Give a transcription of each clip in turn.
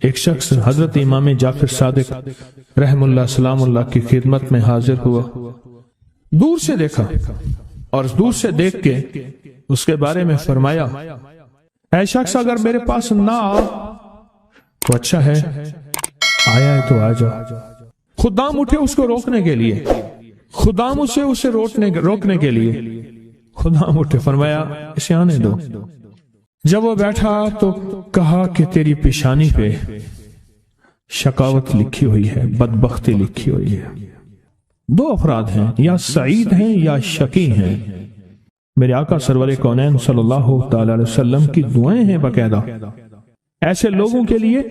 ایک شخص حضرت امام جعفر صادق رحم اللہ سلام اللہ کی خدمت میں حاضر ہوا، دور سے دیکھا اور دور سے دیکھ کے اس کے بارے میں فرمایا، اے شخص اگر میرے پاس نہ آ تو اچھا ہے، آیا ہے تو آ جا۔ خدام اٹھے اس کو روکنے کے لیے، خدام اسے روکنے کے لیے خدام اٹھے، فرمایا اسے آنے دو۔ جب وہ بیٹھا تو کہا کہ تیری پیشانی پہ شقاوت لکھی ہوئی ہے، بدبختی لکھی ہوئی ہے۔ دو افراد ہیں، یا سعید ہیں یا شقی ہیں۔ میرے آقا سرور کونین صلی اللہ تعالی علیہ وسلم کی دعائیں ہیں باقاعدہ ایسے لوگوں کے لیے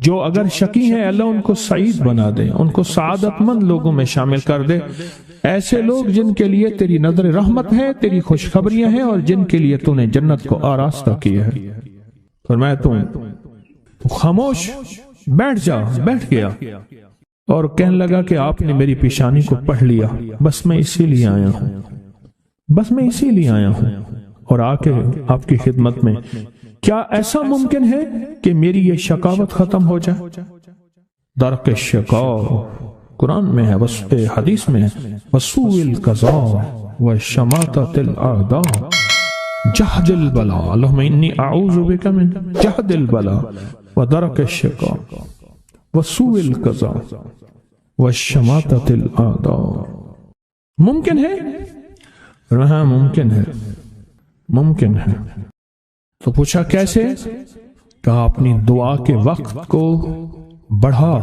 جو اگر شقی ہیں، اللہ ان کو سعید بنا دے، ان کو سعادت مند لوگوں میں شامل کر دے۔ ایسے لوگ جن کے لیے تیری نظر رحمت ہے، تیری خوشخبریاں ہیں، اور جن کے لیے تو نے جنت کو آراستہ کیا ہے۔ فرمایا تو خاموش بیٹھ جا، بیٹھ گیا اور کہنے لگا کہ آپ نے میری پیشانی کو پڑھ لیا، بس میں اسی لیے آیا ہوں، بس میں اسی لیے آیا ہوں اور آ کے آپ کی خدمت میں۔ کیا ایسا ممکن ہے کہ میری یہ شقاوت ختم ہو جائے؟ درک شقاء قرآن میں ہے، حدیث میں ہے، وسوء القضاء وشماتۃ الاعداء جہد البلاء، اللہم انی اعوذ بک من جہد البلاء ودرک الشقاء وسوء القضاء وشماتۃ الاعداء۔ ممکن ہے؟ ہاں ممکن ہے، ممکن ہے۔ تو پوچھا کیسے؟ کہا اپنی دعا کے وقت کو بڑھا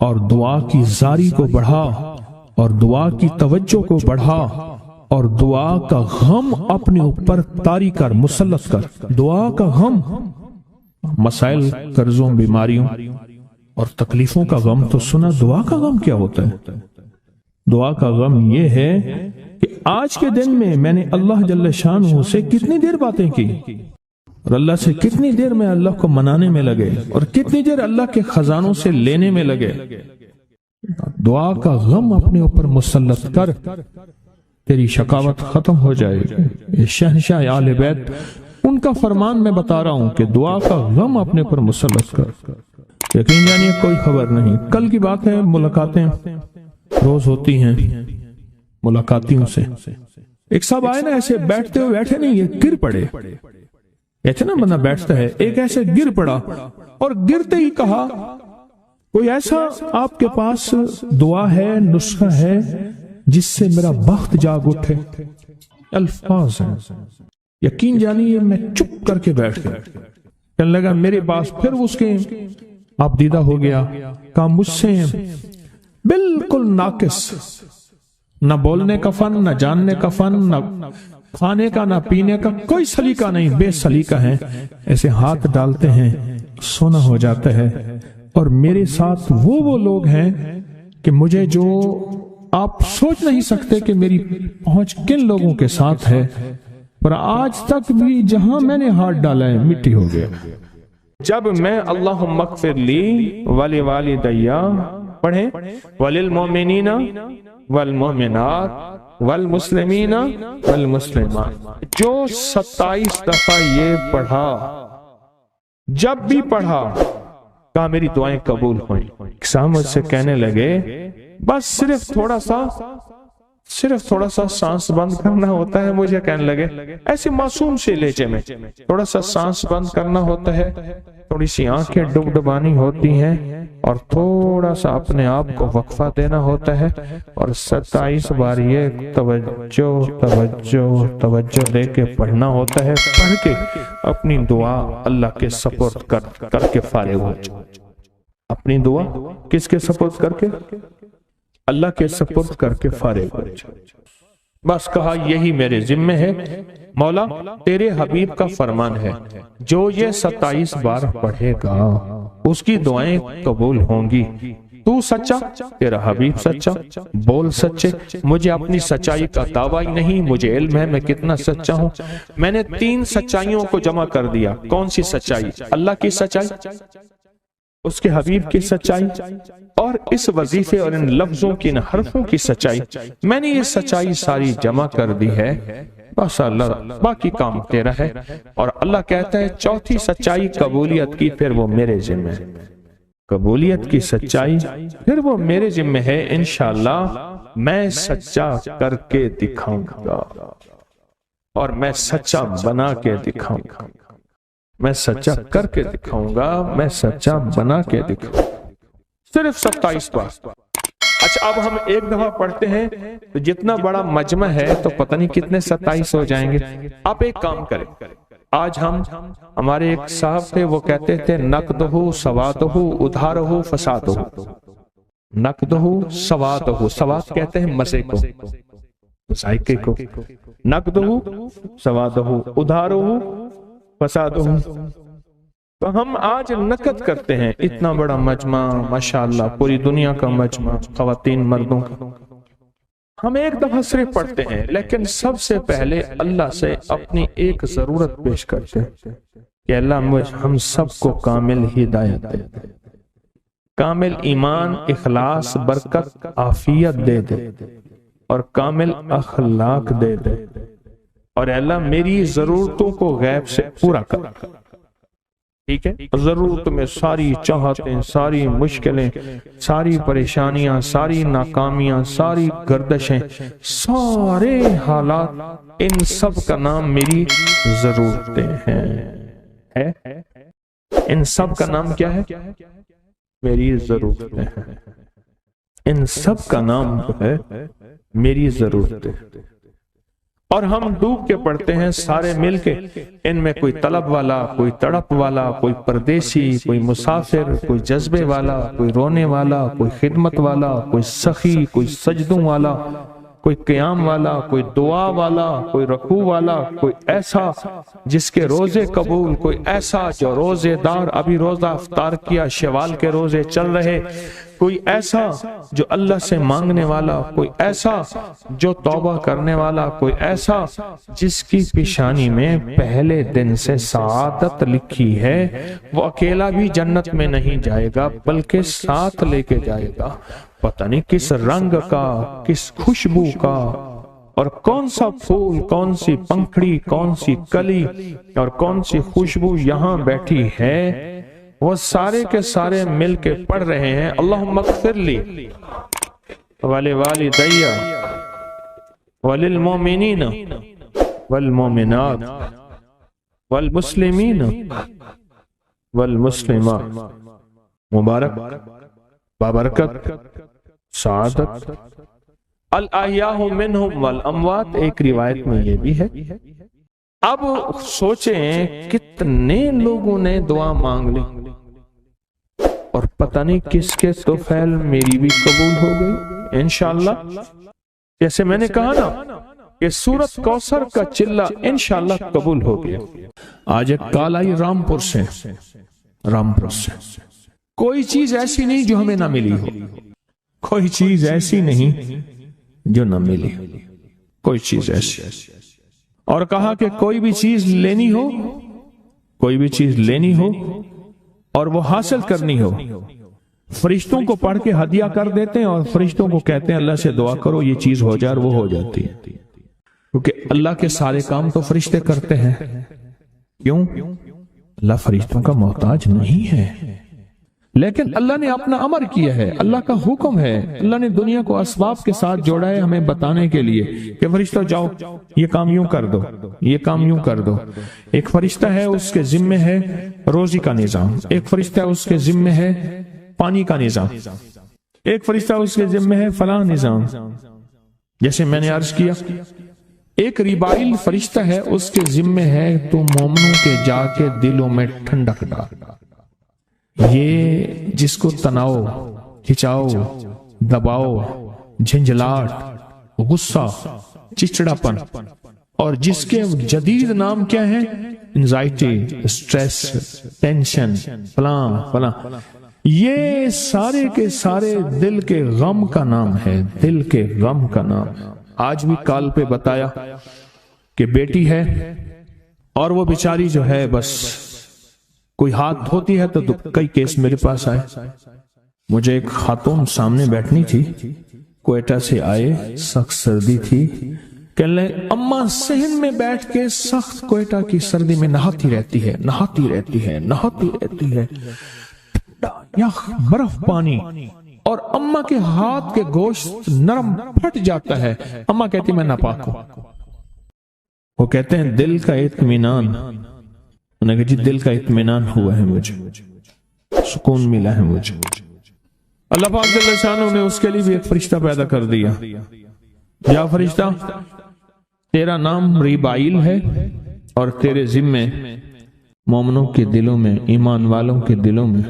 اور دعا کی زاری کو بڑھا اور دعا کی توجہ کو بڑھا اور دعا کا غم اپنے اوپر طاری کر، مسلط کر۔ دعا کا غم، مسائل، قرضوں، بیماریوں اور تکلیفوں کا غم تو سنا، دعا کا غم کیا ہوتا ہے؟ دعا کا غم یہ ہے کہ آج کے دن میں نے اللہ جل شانہ سے کتنی دیر باتیں کی اور اللہ سے کتنی دیر میں اللہ کو منانے میں لگے اور کتنی دیر اللہ کے خزانوں سے لینے میں لگے۔ دعا کا غم اپنے اوپر مسلط کر، تیری شقاوت ختم ہو جائے گی۔ شہنشاہ آل بیت ان کا فرمان میں بتا رہا ہوں کہ دعا کا غم اپنے اوپر مسلط کر۔ یقین جانیے کوئی خبر نہیں، کل کی بات ہے، ملاقاتیں روز ہوتی ہیں ملاقاتیوں سے۔ ایک صاحب آئے نا، ایسے بیٹھتے ہوئے بیٹھے نہیں، یہ گر پڑے، ایسے نا بندہ بیٹھتا ہے، ایک ایسے گر پڑا اور گرتے ہی کہا کوئی ایسا آپ کے پاس دعا ہے، نسخہ ہے جس سے میرا بخت جاگ اٹھے؟ الفاظ ہیں، یقین جانیے میں چپ کر کے بیٹھ گیا۔ کہنے لگا میرے پاس، پھر اس کے آپ دیدہ ہو گیا، کہا مجھ سے بالکل ناقص، نہ بولنے کا فن، نہ جاننے کا فن، نہ کھانے کا، نہ پینے کا، کوئی سلیقہ نہیں، بے سلیقہ ہیں، ایسے ہاتھ ڈالتے ہیں سونا ہو جاتا ہے۔ اور میرے ساتھ وہ لوگ ہیں کہ مجھے جو آپ سوچ نہیں سکتے کہ میری پہنچ کن لوگوں کے ساتھ ہے، پر آج تک بھی جہاں میں نے ہاتھ ڈالا ہے مٹی ہو گیا۔ جب میں اللہم اغفر لی ولوالدی پڑھیں، وللمؤمنین والمؤمنات والمسلمین والمسلمات، جو 27 دفعہ یہ پڑھا، جب بھی پڑھا کہا میری دعائیں قبول ہوئیں۔ سامنے سے کہنے لگے بس صرف تھوڑا سا سانس بند کرنا ہوتا ہے، مجھے کہنے لگے ایسے معصوم سے لہجے میں، تھوڑا سا سانس بند کرنا ہوتا ہے، تھوڑی سی آنکھیں ڈبڈبانی ہوتی ہیں اور تھوڑا سا اپنے آپ کو وقفہ دینا ہوتا ہے، اور 27 بار یہ توجہ دے کے پڑھنا ہوتا ہے، پڑھ کے اپنی دعا اللہ کے سپرد کر کے فارغ ہو جائے۔ اپنی دعا کس کے سپرد کر کے؟ اللہ کے سپرد کر کے فارغ ہو جائے۔ بس کہا یہی میرے ذمہ ہے مولا، تیرے حبیب کا فرمان ہے جو یہ 27 بار پڑھے گا اس کی دعائیں قبول ہوں گی۔ تو سچا، تیرا حبیب سچا، بول سچے، مجھے اپنی سچائی کا دعویٰ ہی نہیں، مجھے علم ہے میں کتنا سچا ہوں۔ میں نے 3 سچائیوں کو جمع کر دیا۔ کون سی سچائی؟ اللہ کی سچائی، اس کے حبیب کی سچائی، اور اس وظیفے اور ان لفظوں کی، ان حرفوں کی سچائی۔ میں نے یہ سچائی ساری جمع کر دی ہے بس اللہ باقی کام تیرا ہے. اور اللہ کہتا ہے چوتھی سچائی قبولیت کی، پھر وہ میرے ذمہ ہے. قبولیت کی سچائی پھر وہ میرے ذمہ ہے. انشاءاللہ میں سچا کر کے دکھاؤں گا، اور میں سچا بنا کے دکھاؤں گا. میں سچا کر کے دکھاؤں گا، میں سچا بنا کے دکھاؤں گا. صرف 27 بار. اچھا اب ہم ایک دفعہ پڑھتے ہیں تو جتنا بڑا مجمع ہے تو پتہ نہیں کتنے 27 ہو جائیں گے. آپ ایک کام کریں، آج ہمارے ایک صاحب تھے، وہ کہتے تھے نقدہو سوادہو ادھارہو فسادہو. نقدہو سوادہو، سواد کہتے ہیں مزے کو، ذائقے کو. نقدہو سوادہو ادھارہو فسادہو. تو ہم آج نقد کرتے ہیں اتنا بڑا مجمع، ماشاءاللہ پوری دنیا کا مجمع، خواتین مردوں کا. ہم ایک دفعہ صرف پڑھتے ہیں، لیکن سب سے پہلے اللہ سے اپنی ایک ضرورت پیش کرتے ہیں کہ اللہ ہم سب کو کامل ہدایت دے دے، کامل ایمان، اخلاص، برکت، عافیت دے دے، اور کامل اخلاق دے دے. اور اللہ میری ضرورتوں کو غیب سے پورا کر. ٹھیک ہے، ضرورت میں ساری چاہتیں، ساری مشکلیں، ساری پریشانیاں، ساری ناکامیاں، ساری گردشیں، سارے حالات، ان سب کا نام میری ضرورتیں ہیں. ان سب کا نام کیا ہے؟ میری ضرورتیں ہیں. ان سب کا نام جو ہے میری ضرورتیں. اور ہم ڈوب کے پڑھتے ہیں سارے مل کے. ان میں کوئی طلب والا، کوئی تڑپ والا، کوئی پردیسی، کوئی مسافر، کوئی جذبے والا، کوئی رونے والا، کوئی خدمت والا، کوئی سخی، کوئی سجدوں والا، کوئی قیام والا، کوئی دعا والا، کوئی رکوع والا، کوئی ایسا جس کے روزے قبول، کوئی ایسا جو روزے دار، ابھی روزہ افطار کیا، شوال کے روزے چل رہے، کوئی ایسا جو اللہ سے مانگنے والا، کوئی ایسا جو توبہ کرنے والا، کوئی ایسا جس کی پیشانی میں پہلے دن سے سعادت لکھی ہے. وہ اکیلا بھی جنت میں نہیں جائے گا بلکہ ساتھ لے کے جائے گا. پتہ نہیں کس رنگ کا، کس خوشبو کا، اور کون سا پھول، کون سی پنکھڑی، کون سی کلی اور کون سی خوشبو یہاں بیٹھی ہے. وہ سارے کے سارے مل کے پڑھ رہے ہیں اللہم اغفر لی ولوالدی وللمؤمنین والمؤمنات والمسلمین والمسلمات. مبارک، بابرکت، سعادت. الاحیاء منہم والاموات، ایک روایت میں یہ بھی ہے. اب سوچیں کتنے لوگوں نے دعا مانگ لی اور پتہ نہیں کس کے طفیل میری بھی قبول ہو گئی انشاءاللہ. جیسے میں نے کہا نا کہ سورت کوثر کا چلہ انشاءاللہ قبول ہو گیا. آج ایک کال آئی رامپور سے، کوئی چیز ایسی نہیں جو ہمیں نہ ملی ہو، کوئی چیز ایسی نہیں جو نہ ملی، کوئی چیز ایسی. اور کہا کہ کوئی بھی چیز لینی ہو، کوئی بھی چیز لینی ہو اور وہ حاصل کرنی ہو، فرشتوں کو پڑھ کے ہدیہ کر دیتے ہیں اور فرشتوں کو کہتے ہیں اللہ سے دعا کرو یہ چیز ہو جائے، اور وہ ہو جاتی ہے. کیونکہ اللہ کے سارے کام تو فرشتے کرتے ہیں. کیوں؟ اللہ فرشتوں کا محتاج نہیں ہے، لیکن اللہ نے اپنا امر کیا ہے، اللہ کا حکم ہے. اللہ نے دنیا کو اسباب کے ساتھ جوڑا ہے ہمیں بتانے کے لیے کہ فرشتہ جاؤ یہ کام یوں کر دو، یہ کام یوں کر دو. ایک فرشتہ ہے اس کے ذمہ ہے روزی کا نظام، ایک فرشتہ اس کے ذمہ ہے پانی کا نظام، ایک فرشتہ اس کے ذمہ ہے فلاں نظام. جیسے میں نے عرض کیا ایک ریبائل فرشتہ ہے اس کے ذمہ ہے تو مومنوں کے جا کے دلوں میں ٹھنڈک ڈال. یہ جس کو تناؤ، کھچاؤ، دباؤ، جھنجھلاٹ، غصہ، چچڑاپن، اور جس کے جدید نام کیا ہے، انزائٹی، سٹریس، ٹینشن، فلاں، یہ سارے کے سارے دل کے غم کا نام ہے، دل کے غم کا نام ہے. آج بھی کال پہ بتایا کہ بیٹی ہے اور وہ بیچاری جو ہے بس کوئی ہاتھ دھوتی ہے تو کئی کیس میرے پاس آئے. مجھے ایک خاتون سامنے بیٹھنی تھی، کوئٹہ سے آئے، سخت سردی تھی، کہنے لگے اماں صحن میں بیٹھ کے سخت کوئٹہ کی سردی میں نہاتی رہتی ہے، نہاتی رہتی ہے، نہاتی رہتی ہے، یا برف پانی، اور اماں کے ہاتھ کے گوشت نرم پھٹ جاتا ہے۔ اماں کہتی میں ناپاک ہوں۔ وہ کہتے ہیں دل کا اطمینان، انہوں نے کہا جی دل کا اطمینان ہوا ہے، مجھے سکون ملا ہے مجھے۔ اللہ پاک جل شانہ نے اس کے لیے بھی ایک فرشتہ پیدا کر دیا۔ یا فرشتہ تیرا نام ریبائل ہے، اور تیرے ذمے مومنوں کے دلوں میں، ایمان والوں کے دلوں میں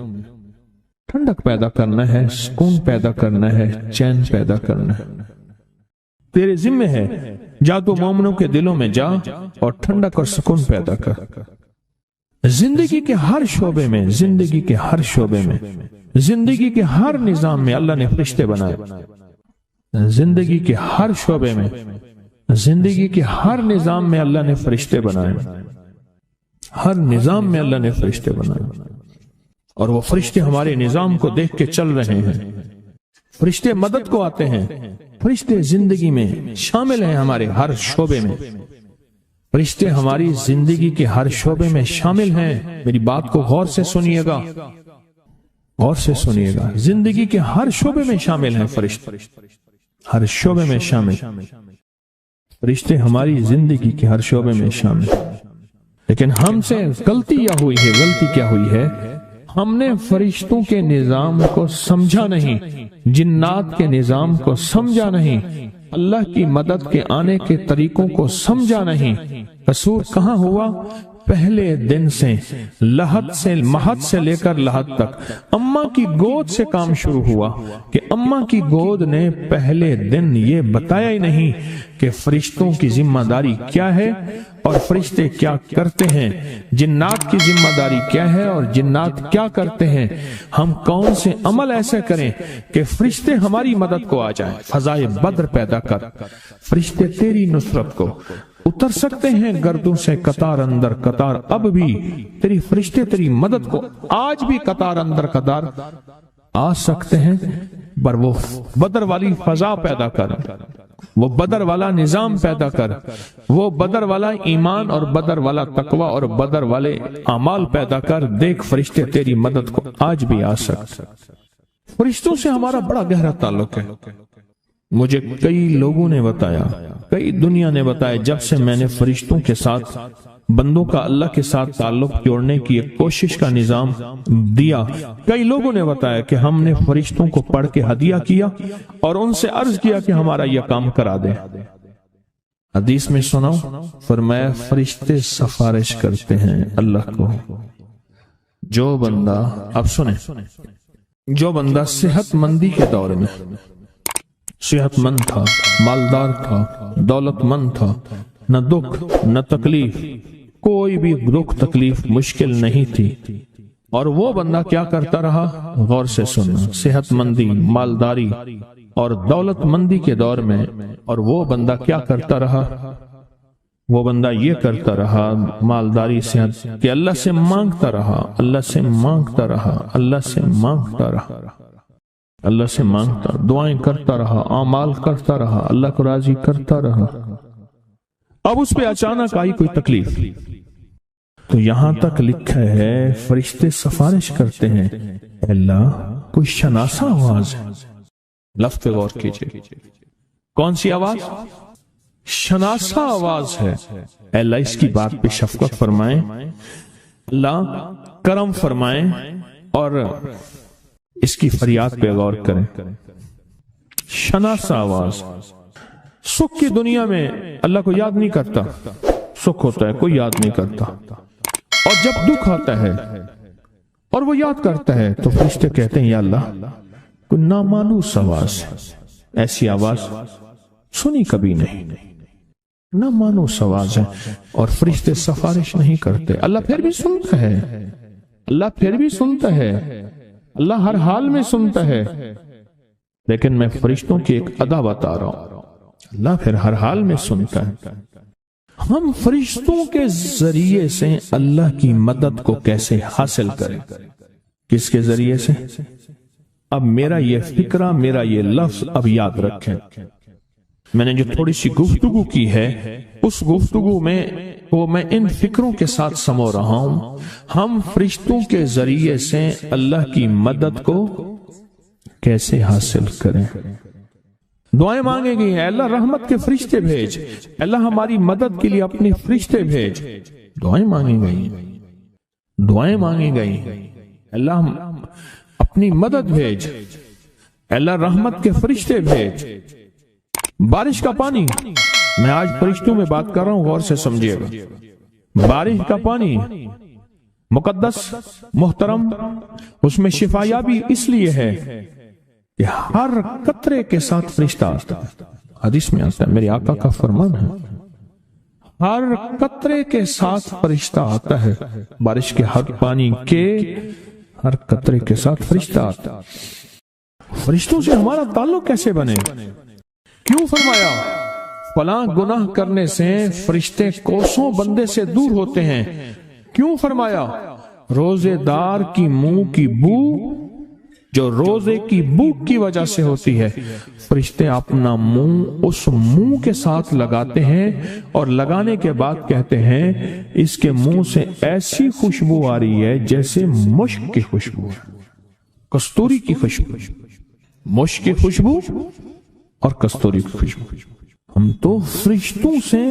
ٹھنڈک پیدا کرنا ہے، سکون پیدا کرنا ہے، چین پیدا کرنا ہے۔ تیرے ذمے ہے، جا تو مومنوں کے دلوں میں جا اور ٹھنڈک اور سکون پیدا کر۔ زندگی کے ہر شعبے میں، زندگی کے ہر شعبے میں، زندگی کے ہر نظام میں اللہ نے فرشتے بنائے۔ زندگی کے ہر شعبے میں، زندگی کے ہر نظام میں اللہ نے فرشتے بنائے۔ ہر نظام میں اللہ نے فرشتے بنائے، اور وہ فرشتے ہمارے نظام کو دیکھ کے چل رہے ہیں۔ فرشتے مدد کو آتے ہیں، فرشتے زندگی میں شامل ہیں، ہمارے ہر شعبے میں فرشتے ہماری زندگی کے ہر شعبے میں شامل ہیں۔ میری بات کو غور سے سنیے گا، غور سے سنیے گا، زندگی کے ہر شعبے میں شامل ہیں فرشتے، ہر شعبے میں شامل۔ فرشتے ہماری زندگی کے ہر شعبے میں شامل۔ لیکن ہم سے غلطی کیا ہوئی ہے؟ غلطی کیا ہوئی ہے؟ ہم نے فرشتوں کے نظام کو سمجھا نہیں، جنات کے نظام کو سمجھا نہیں، اللہ کی مدد کے آنے کے طریقوں کو سمجھا نہیں۔ قصور کہاں ہوا؟ پہلے دن سے، لحد سے، مہد سے لے کر لحد تک اماں کی گود سے کام شروع ہوا کہ اماں کی گود نے پہلے دن یہ بتایا ہی نہیں کہ فرشتوں کی ذمہ داری کیا ہے اور فرشتے کیا کرتے ہیں، جنات کی ذمہ داری کیا ہے اور جنات کیا کرتے ہیں، ہم کون سے عمل ایسے کریں کہ فرشتے ہماری مدد کو آ جائیں۔ فضائے بدر پیدا کر، فرشتے تیری نصرت کو اتر سکتے ہیں گردوں سے قطار اندر قطار، اب بھی تیری فرشتے تیری مدد کو آج بھی قطار اندر قطار آ سکتے ہیں، پر وہ بدر والی فضا پیدا کر، وہ بدر والا نظام پیدا کر، وہ بدر والا ایمان اور بدر والا تقوی اور بدر والے اعمال پیدا کر، دیکھ فرشتے تیری مدد کو آج بھی آ سکتے۔ فرشتوں سے ہمارا بڑا گہرا تعلق ہے۔ مجھے کئی لوگوں نے بتایا، کئی دنیا نے بتایا، جب سے میں نے فرشتوں کے ساتھ، بندوں کا اللہ کے ساتھ تعلق جوڑنے کی ایک کوشش کا نظام دیا، کئی لوگوں نے بتایا کہ ہم نے فرشتوں کو پڑھ کے ہدیہ کیا اور ان سے عرض کیا کہ ہمارا یہ کام کرا دیں۔ حدیث میں سناؤ، فرمایا فرشتے سفارش کرتے ہیں اللہ کو۔ جو بندہ، اب سنیں، جو بندہ صحت مندی کے دور میں صحت مند تھا، مالدار تھا، دولت مند تھا، نہ دکھ نہ تکلیف، کوئی بھی دکھ تکلیف مشکل نہیں تھی، اور وہ بندہ کیا کرتا رہا؟ غور سے سننا، صحت مندی، مالداری اور دولت مندی کے دور میں، اور وہ بندہ کیا کرتا رہا؟ وہ بندہ یہ کرتا رہا، مالداری صحت کہ اللہ سے مانگتا رہا، اللہ سے مانگتا رہا، اللہ سے مانگتا رہا، اللہ سے مانگتا، دعائیں کرتا رہا، اعمال کرتا رہا، اللہ کو راضی کرتا رہا۔ اب اس پہ اچانک آئی کوئی تکلیف، تو یہاں تک لکھا ہے فرشتے سفارش کرتے ہیں، اے اللہ کوئی شناسا آواز ہے، لفظ پہ غور کیجئے، کون سی آواز؟ شناسا آواز ہے، اے اللہ اس کی بات پہ شفقت فرمائیں، اللہ کرم فرمائیں اور اس کی فریاد پہ غور کریں۔ شناسا آواز، سکھ کی دنیا میں اللہ کو یاد نہیں کرتا، سکھ ہوتا ہے کوئی یاد نہیں کرتا، اور جب دکھ آتا ہے اور وہ یاد کرتا ہے تو فرشتے کہتے ہیں یا اللہ کوئی نامانوس آواز، ایسی آواز سنی کبھی نہیں، نامانوس آواز ہے، اور فرشتے سفارش نہیں کرتے۔ اللہ پھر بھی سنتا ہے، اللہ پھر بھی سنتا ہے، اللہ ہر حال میں سنتا ہے، لیکن میں فرشتوں کی ایک ادا بتا رہا ہوں، اللہ پھر ہر حال میں سنتا ہے۔ ہم فرشتوں کے ذریعے سے اللہ کی مدد کو کیسے حاصل کریں؟ کس کے ذریعے سے؟ اب میرا یہ فکرہ، میرا یہ لفظ اب یاد رکھیں، میں نے جو تھوڑی سی گفتگو کی ہے اس گفتگو میں میں ان فکروں کے ساتھ سمو رہا ہوں، ہم فرشتوں کے ذریعے سے اللہ کی مدد کو کیسے حاصل کریں۔ دعائیں مانگے گئی ہیں، اللہ رحمت کے فرشتے بھیج، اللہ ہماری مدد کے لیے اپنے فرشتے بھیج۔ دعائیں مانگی گئی، دعائیں مانگی گئی، اللہ اپنی مدد بھیج، اللہ رحمت کے فرشتے بھیج۔ بارش کا پانی، میں آج فرشتوں میں بات کر رہا ہوں، غور سے سمجھیے گا۔ بارش کا پانی مقدس، محترم، اس میں شفایابی اس لیے ہے کہ ہر قطرے کے ساتھ فرشتہ آتا ہے۔ حدیث میں آتا ہے، میرے آقا کا فرمان ہے، ہر قطرے کے ساتھ فرشتہ آتا ہے۔ بارش کے ہر پانی کے ہر قطرے کے ساتھ فرشتہ آتا ہے۔ فرشتوں سے ہمارا تعلق کیسے بنے؟ کیوں فرمایا فلاں گناہ کرنے سے فرشتے کوسوں بندے سے دور ہوتے ہیں؟ کیوں فرمایا روزے دار کی منہ کی بو جو روزے کی بھوک کی وجہ سے ہوتی ہے، فرشتے اپنا منہ اس منہ کے ساتھ لگاتے ہیں اور لگانے کے بعد کہتے ہیں اس کے منہ سے ایسی خوشبو آ رہی ہے جیسے مشک کی خوشبو، کستوری کی خوشبو، مشک کی خوشبو اور کستوری کی خوشبو۔ ہم تو فرشتوں سے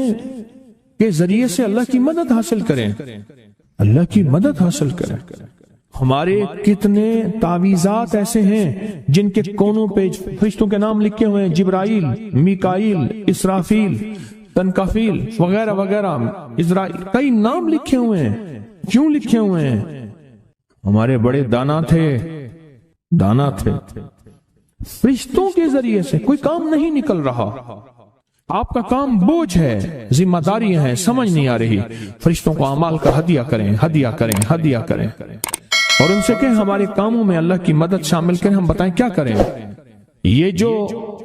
کے ذریعے سے اللہ کی مدد حاصل کریں، اللہ کی مدد حاصل کریں۔ ہمارے کتنے تعویذات ایسے ہیں جن کے کونوں پہ فرشتوں کے نام لکھے ہوئے ہیں، جبرائیل، میکائیل، اسرافیل، تنکافیل وغیرہ وغیرہ، اسرائیل، کئی نام لکھے ہوئے ہیں۔ کیوں لکھے ہوئے ہیں؟ ہمارے بڑے دانا تھے، فرشتوں کے ذریعے سے کوئی کام نہیں نکل رہا۔ آپ کا کام بوجھ ہے، ذمہ داریاں ہیں، سمجھ نہیں آ رہی، فرشتوں کو اعمال کا ہدیہ کریں، ہدیہ کریں، ہدیہ کریں، اور ان سے کہیں ہمارے کاموں میں اللہ کی مدد شامل کریں۔ ہم بتائیں کیا کریں؟ یہ جو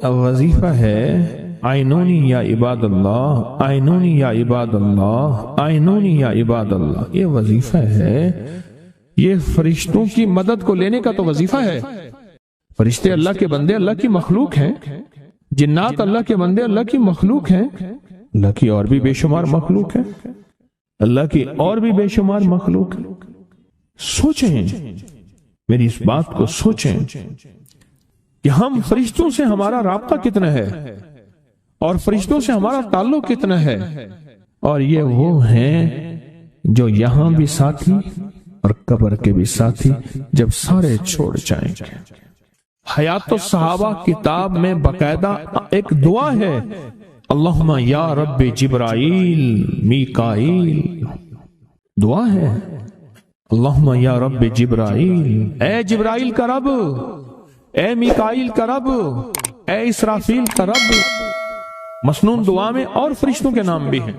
وظیفہ ہے، آئینونی یا عباد اللہ، آئینونی یا عباد اللہ، آئینونی یا عباد اللہ، یہ وظیفہ ہے، یہ فرشتوں کی مدد کو لینے کا تو وظیفہ ہے۔ فرشتے اللہ کے بندے، اللہ کی مخلوق ہیں، جنات اللہ کے بندے، اللہ کی مخلوق ہیں، اللہ کی اور بھی بے شمار مخلوق ہیں، اللہ کی اور بھی بے شمار مخلوق ہیں۔ سوچیں، میری اس بات کو سوچیں کہ ہم فرشتوں سے ہمارا رابطہ کتنا ہے اور فرشتوں سے ہمارا تعلق کتنا ہے، اور یہ وہ ہیں جو یہاں بھی ساتھی اور قبر کے بھی ساتھی جب سارے چھوڑ جائیں گے۔ حیات الصحابہ کتاب میں باقاعدہ ایک دعا ہے، اللہم یا رب جبرائیل میکائیل، دعا ہے، اللہم یا رب جبرائیل، اے جبرائیل کا رب، اے میکائیل کا رب، اے اسرافیل کا رب۔ مسنون دعا میں اور فرشتوں کے نام بھی ہیں۔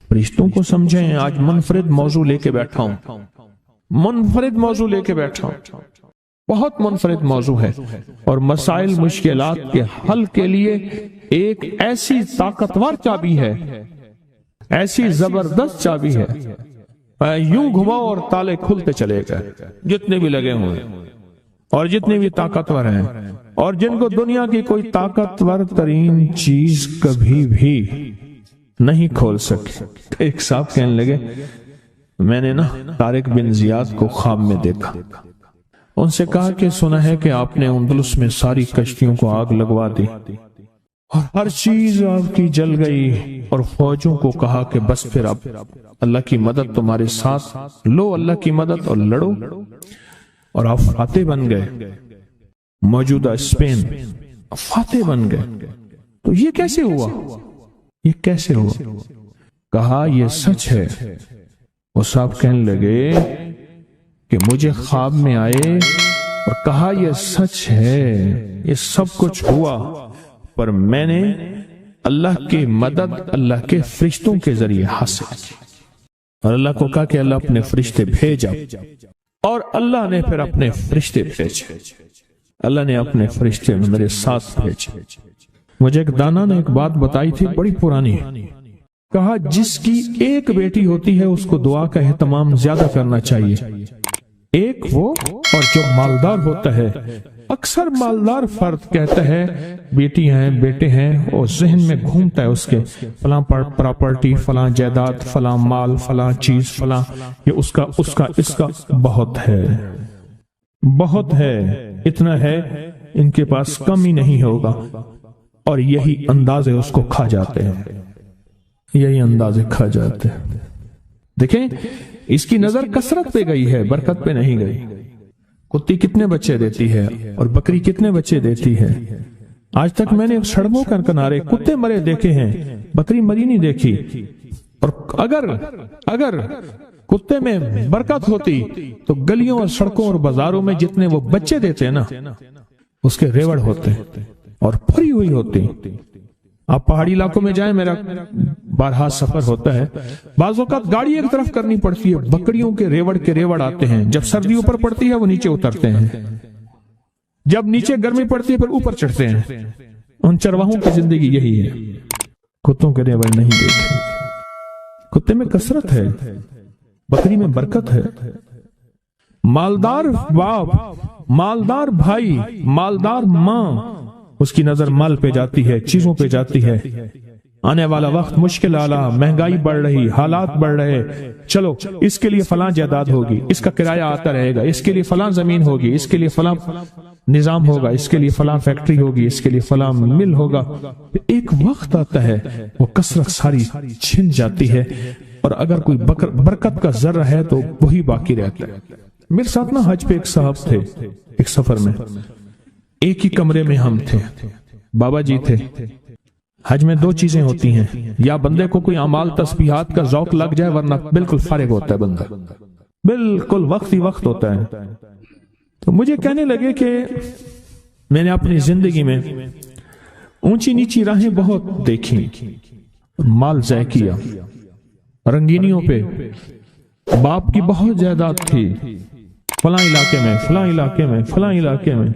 فرشتوں کو سمجھیں۔ آج منفرد موضوع لے کے بیٹھا ہوں، منفرد موضوع لے کے بیٹھا ہوں، بہت منفرد موضوع ہے، اور مسائل مشکلات کے حل کے لیے ایک ایسی طاقتور چابی ہے، ایسی زبردست چابی ہے، یوں گھماؤ اور تالے کھلتے چلے گئے، جتنے بھی لگے ہوئے اور جتنے بھی طاقتور ہیں، اور جن کو دنیا کی کوئی طاقتور ترین چیز کبھی بھی نہیں کھول سکے۔ ایک صاحب کہنے لگے، میں نے طارق بن زیاد کو خواب میں دیکھا، ان سے کہا کہ سنا ہے کہ آپ نے اندلس میں ساری کشتیوں کو آگ لگوا دی اور ہر چیز آپ کی جل گئی، اور فوجوں کو کہا کہ بس پھر اب اللہ کی مدد تمہارے ساتھ، لو اللہ کی مدد اور لڑو، اور آپ فاتح بن گئے، موجودہ اسپین فاتح بن گئے۔ تو یہ کیسے ہوا؟ یہ کیسے ہوا؟ کہا یہ سچ ہے۔ وہ صاحب کہنے لگے کہ مجھے خواب میں آئے اور کہا یہ سچ ہے، یہ سب کچھ ہوا، پر میں نے اللہ کی مدد اللہ کے فرشتوں کے ذریعے حاصل کی، اور اللہ کو کہا کہ اللہ اپنے فرشتے بھیجا، اور اللہ نے پھر اپنے فرشتے بھیجے، اللہ نے اپنے فرشتے میرے ساتھ بھیجے۔ مجھے ایک دانا نے ایک بات بتائی تھی بڑی پرانی، کہا جس کی ایک بیٹی ہوتی ہے اس کو دعا کا اہتمام زیادہ کرنا چاہیے، ایک وہ، اور جو مالدار ہوتا ہے اکثر مالدار فرد کہتا ہے بیٹی ہیں بیٹے ہیں اور ذہن میں گھومتا ہے اس کے فلاں پراپرٹی، فلاں جائیداد، فلاں مال، فلاں چیز، فلاں یہ اس کا بہت ہے، اتنا ہے ان کے پاس کم ہی نہیں ہوگا، اور یہی اندازے اس کو کھا جاتے ہیں، یہی اندازے کھا جاتے ہیں۔ دیکھیں اس کی نظر کثرت پہ گئی ہے، برکت پہ نہیں گئی۔ کتی کتنے بچے دیتی ہے اور بکری کتنے بچے دیتی ہے؟ آج تک میں نے سڑکوں کے کنارے کتے مرے دیکھے ہیں، بکری مری نہیں دیکھی۔ اور اگر کتے میں برکت ہوتی تو گلیوں اور سڑکوں اور بازاروں میں جتنے وہ بچے دیتے ہیں نا، اس کے ریوڑ ہوتے اور پھری ہوئی ہوتی۔ آپ پہاڑی علاقوں میں جائیں، میرا بارہا سفر ہوتا ہے، بعض اوقات گاڑی ایک طرف کرنی پڑتی ہے، بکریوں کے ریوڑ آتے ہیں، جب سردی اوپر پڑتی ہے وہ نیچے اترتے ہیں، جب نیچے گرمی پڑتی ہے پھر اوپر چڑھتے ہیں۔ ان چرواہوں کی زندگی یہی ہے، کتوں کے ریوڑ نہیں دیکھے۔ کتے میں کثرت ہے، بکری میں برکت ہے۔ مالدار باپ، مالدار بھائی، مالدار ماں، اس کی نظر مال پہ جاتی ہے، چیزوں پہ جاتی ہے۔ آنے والا وقت مشکل آلا، مہنگائی بڑھ رہی، حالات بڑھ رہے، چلو اس کے لیے فلاں جائیداد ہوگی، اس کا کرایہ آتا رہے گا، اس کے لیے فلاں زمین ہوگی، اس کے لیے فلاں نظام ہوگا، اس کے لیے فلاں فیکٹری ہوگی، اس کے لیے فلاں مل ہوگا۔ ایک وقت آتا ہے وہ کثرت ساری چھن جاتی ہے، اور اگر کوئی برکت کا ذرہ ہے تو وہی باقی رہتا ہے۔ میرے ساتھ نا حج پہ ایک صاحب تھے، ایک سفر میں، ایک ہی کمرے میں ہم تھے، بابا جی تھے۔ حج میں دو چیزیں ہوتی ہیں، یا بندے کو کوئی اعمال تسبیحات کا ذوق لگ جائے، ورنہ بالکل فارغ ہوتا ہے بندہ، بالکل وقت ہی وقت ہوتا ہے۔ تو مجھے کہنے لگے کہ میں نے اپنی زندگی میں اونچی نیچی راہیں بہت دیکھی، مال ضائع کیا، رنگینیوں پہ، باپ کی بہت جائیداد تھی، فلاں علاقے میں، فلاں علاقے میں، فلاں علاقے میں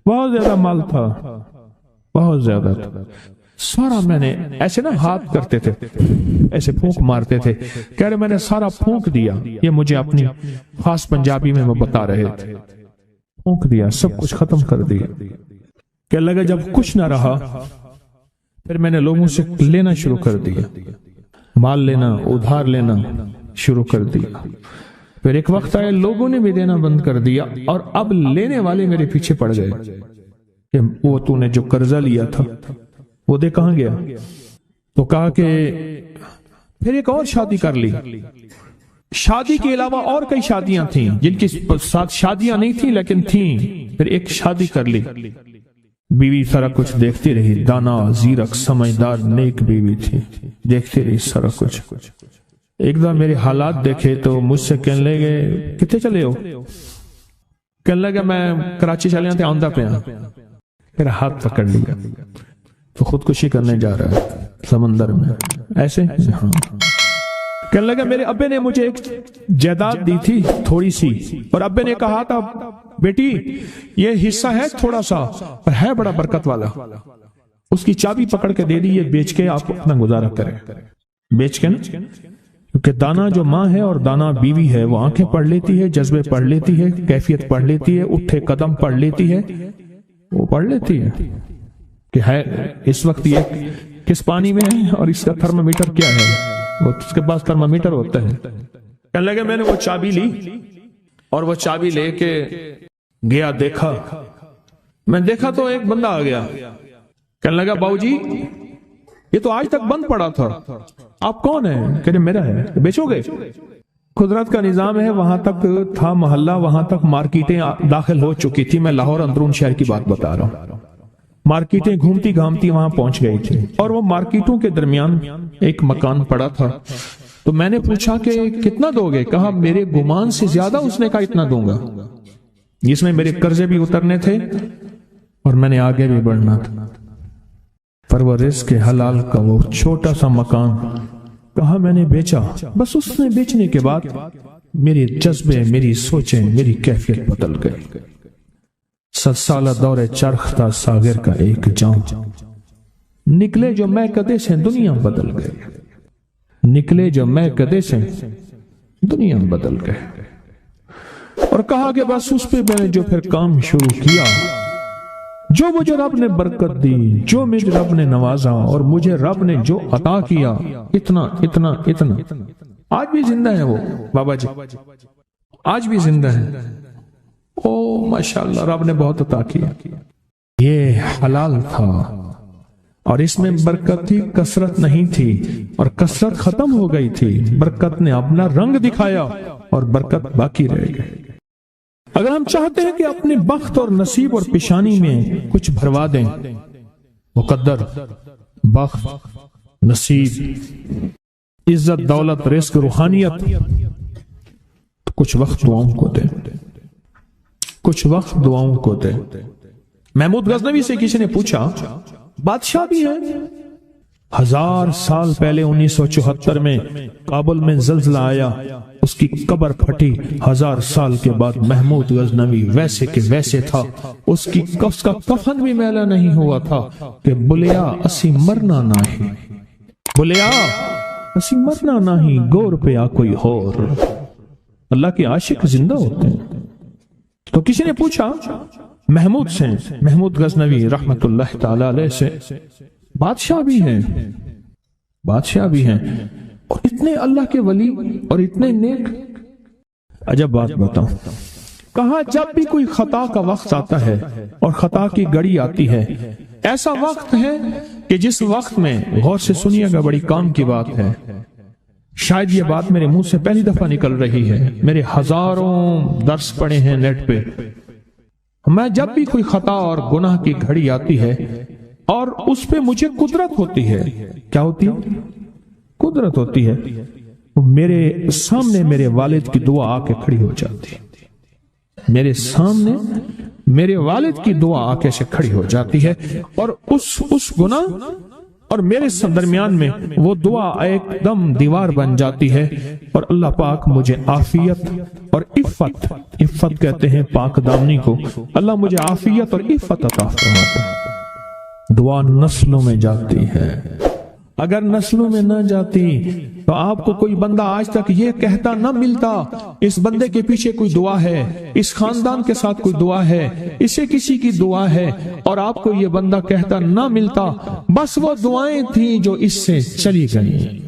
بہت زیادہ مال تھا، بہت زیادہ تھا۔ سارا میں نے ایسے نا ہاتھ کرتے تھے، ایسے پھونک مارتے تھے، کہہ رہے میں نے سارا پھونک دیا۔ یہ مجھے اپنی خاص پنجابی میں وہ بتا رہے تھے، پھونک دیا، سب کچھ ختم کر دیا۔ کہ لگا جب کچھ نہ رہا پھر میں نے لوگوں سے لینا شروع کر دیا، مال لینا، ادھار لینا شروع کر دیا۔ پھر ایک وقت آئے لوگوں نے بھی دینا بند کر دیا، اور اب لینے والے میرے پیچھے پڑ گئے کہ وہ تو نے جو قرضہ لیا تھا وہ دے کہاں گیا؟ تو کہا کہ پھر ایک اور شادی کر لی۔ شادی کے علاوہ اور کئی شادیاں تھیں جن کی ساتھ شادیاں نہیں تھیں لیکن تھیں، پھر ایک شادی کر لی۔ بیوی سارا کچھ دیکھتی رہی، دانا، زیرک، سمجھدار، نیک بیوی تھی، دیکھتی رہی سارا کچھ۔ ایک دن میرے حالات دیکھے تو مجھ سے کہنے لگے کتنے چلے ہو؟ کہنے لگا میں کراچی چلے تھے، آندھا پہ میرا ہاتھ پکڑ لیا تو خودکشی کرنے جا رہا ہے سمندر میں ایسے۔ ہاں کہنے لگا میرے ابے نے مجھے ایک جائیداد دی تھی تھوڑی سی، اور ابے نے کہا تھا بیٹی یہ حصہ ہے تھوڑا سا پر ہے بڑا برکت والا، اس کی چابی پکڑ کے دے دی، یہ بیچ کے آپ اپنا گزارا کریں۔ بیچ کے نا، کیونکہ دانا جو ماں ہے اور دانا بیوی ہے وہ آنکھیں پڑھ لیتی ہے، جذبے پڑھ لیتی ہے، کیفیت پڑھ لیتی ہے، اٹھے قدم پڑھ لیتی ہے، وہ پڑھ لیتی ہے کہ ہے اس وقت یہ کس پانی میں ہے اور اس کا تھرمامیٹر کیا ہے، وہ اس کے پاس تھرمامیٹر ہوتا ہے۔ کہنے لگے میں نے وہ چابی لی اور وہ چابی لے کے گیا، دیکھا، میں دیکھا تو ایک بندہ آ گیا، کہنے لگا باؤ جی یہ تو آج تک بند پڑا تھا، آپ کون ہیں؟ کہ میرا ہے، بیچو گے؟ قدرت کا نظام ہے، وہاں تک تھا محلہ، وہاں تک مارکیٹیں داخل ہو چکی تھی۔ میں لاہور اندرون شہر کی بات بتا رہا ہوں، مارکیٹیں گھومتی گھامتی وہاں پہنچ گئی تھی، اور وہ مارکیٹوں کے درمیان ایک مکان پڑا تھا۔ تو میں نے پوچھا کہ کتنا دو گے؟ کہا میرے گمان سے زیادہ، اس نے کہا اتنا دوں گا، جس میں میرے قرضے بھی اترنے تھے اور میں نے آگے بھی بڑھنا تھا۔ پر وہ رزق حلال کا وہ چھوٹا سا مکان کہا میں نے بیچا، بس اس نے بیچنے کے بعد میرے جذبے، میری سوچیں، میری کیفیت بدل گئی۔ 7 سالہ دور چرخ تھا ساغر کا ایک جام، نکلے جو میں کدے سے دنیا بدل گئے، نکلے جو میں کدے سے دنیا بدل گئے۔ اور کہا کہ بس اس پہ میں نے جو پھر کام شروع کیا، جو مجھے رب نے برکت دی، جو مجھے رب نے نوازا اور مجھے رب نے جو عطا کیا، اتنا اتنا اتنا. آج بھی زندہ ہے وہ بابا جی، آج بھی زندہ ہے. او ماشاءاللہ، رب نے بہت عطا کیا. یہ حلال تھا اور اس میں برکت تھی، کثرت نہیں تھی، اور کثرت ختم ہو گئی تھی. برکت نے اپنا رنگ دکھایا اور برکت باقی رہ گئی. اگر ہم چاہتے ہیں کہ اپنے بخت اور نصیب اور پیشانی میں کچھ بھروا دیں، مقدر، بخت، نصیب، عزت، دولت، رزق، روحانیت، تو کچھ وقت دعاؤں کو دیں، کچھ وقت دعاؤں کو دیں. محمود غزنوی سے کسی نے پوچھا، بادشاہ بھی ہے، 1000 سال پہلے 1974 میں کابل میں زلزلہ آیا، اس کی قبر پھٹی. 1000 سال کے بعد محمود غزنوی ویسے کہ ویسے تھا. اس کا کفن بھی میلا نہیں ہوا تھا کہ بلیا اسی مرنا نہیں، بلیا اسی مرنا نہیں، گور پہ آ کوئی اور. اللہ کے عاشق زندہ ہوتے ہیں. تو کسی نے پوچھا محمود سے، محمود غزنوی رحمت اللہ تعالی علیہ سے، بادشاہ بھی ہیں، بادشاہ بھی ہیں اور اتنے اللہ کے ولی اور اتنے نیک. عجب بات بتاؤں، کہا جب بھی کوئی خطا کا وقت آتا ہے اور خطا کی گھڑی آتی ہے، ایسا وقت ہے کہ جس وقت میں، غور سے سنیے گا، بڑی کام کی بات ہے، شاید یہ بات میرے منہ سے پہلی دفعہ نکل رہی ہے، میرے ہزاروں درس پڑے ہیں نیٹ پہ. میں جب بھی کوئی خطا اور گناہ کی گھڑی آتی ہے اور اس پہ مجھے قدرت ہوتی ہے، کیا ہوتی ہے؟ قدرت ہوتی ہے. میرے سامنے میرے والد کی دعا آ کے کھڑی ہو جاتی ہے، میرے سامنے میرے والد کی دعا آ کے سے کھڑی ہو جاتی ہے، اور اس گناہ اور میرے درمیان میں وہ دعا ایک دم دیوار بن جاتی ہے، اور اللہ پاک مجھے عافیت اور عفت کہتے ہیں پاک دامنی کو، اللہ مجھے عافیت اور عفت عطا فرماتا ہے. دعا نسلوں میں جاتی ہے. اگر نسلوں میں نہ جاتی تو آپ کو کوئی بندہ آج تک یہ کہتا نہ ملتا، اس بندے کے پیچھے کوئی دعا ہے، اس خاندان کے ساتھ کوئی دعا ہے، اسے کسی کی دعا ہے، اور آپ کو یہ بندہ کہتا نہ ملتا. بس وہ دعائیں تھیں جو اس سے چلی گئی.